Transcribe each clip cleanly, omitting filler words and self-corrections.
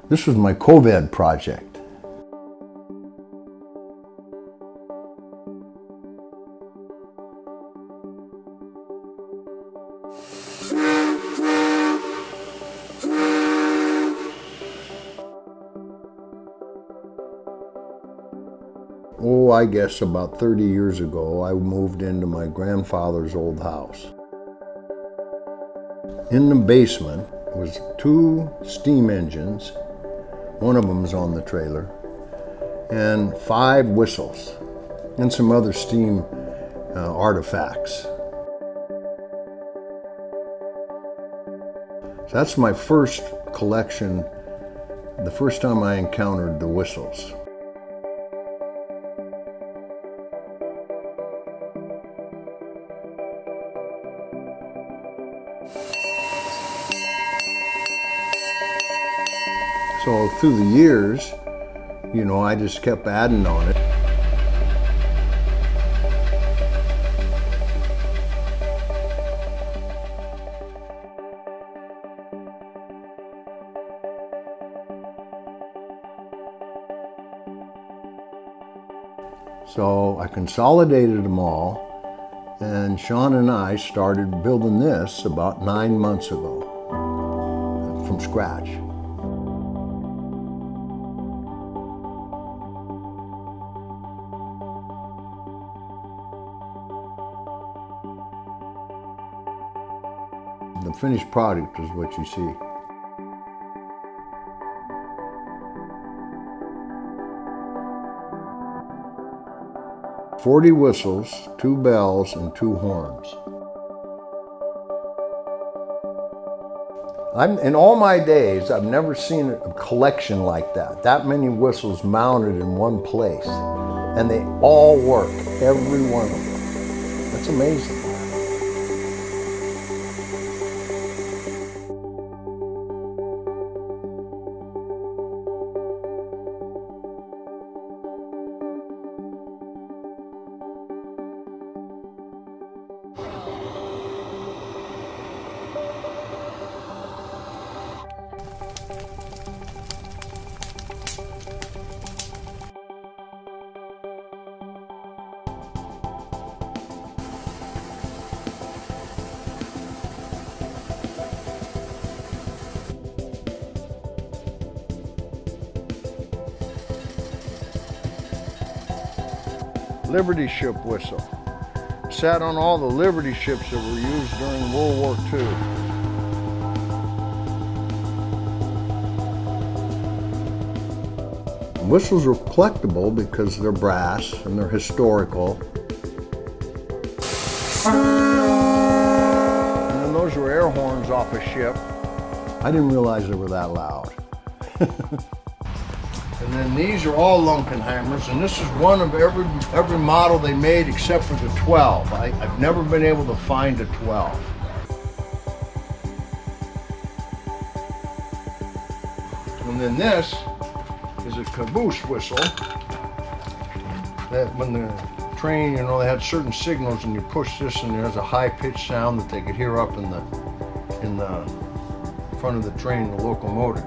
This was my COVID project. Oh, I guess about 30 years ago, I moved into my grandfather's old house. In the basement was 2 steam engines, one of them is on the trailer, and 5 whistles, and some other steam artifacts. So that's my first collection, the first time I encountered the whistles. So through the years, you know, I just kept adding on it. So I consolidated them all, and Sean and I started building this about 9 months ago from scratch. The finished product is what you see. "40 whistles, 2 bells, and 2 horns." In all my days, I've never seen a collection like that. That many whistles mounted in one place. And they all work, every one of them. That's amazing. Liberty ship whistle. Sat on all the Liberty ships that were used during World War II. Whistles are collectible because they're brass and they're historical. And then those were air horns off a ship. I didn't realize they were that loud. And then these are all Lunkenheimers, and this is one of every model they made except for the 12. I've never been able to find a 12. And then this is a caboose whistle. That when the train, you know, they had certain signals, and you push this, and there's a high-pitched sound that they could hear up in the front of the train, the locomotive.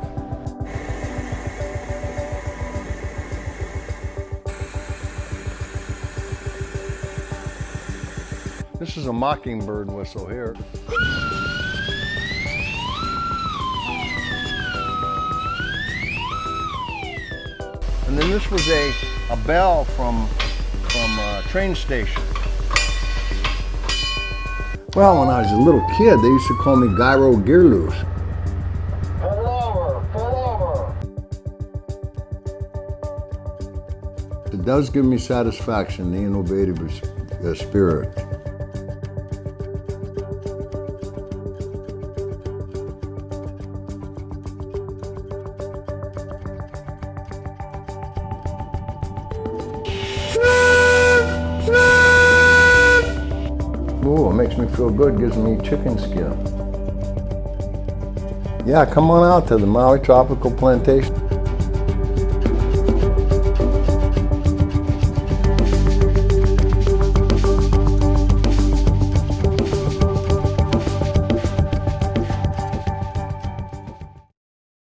This is a mockingbird whistle here. And then this was a bell from a train station. Well, when I was a little kid, they used to call me Gyro Gear Loose. Pull over, pull over. It does give me satisfaction, the innovative spirit. Ooh, it makes me feel good, gives me chicken skin. Yeah, come on out to the Maui Tropical Plantation.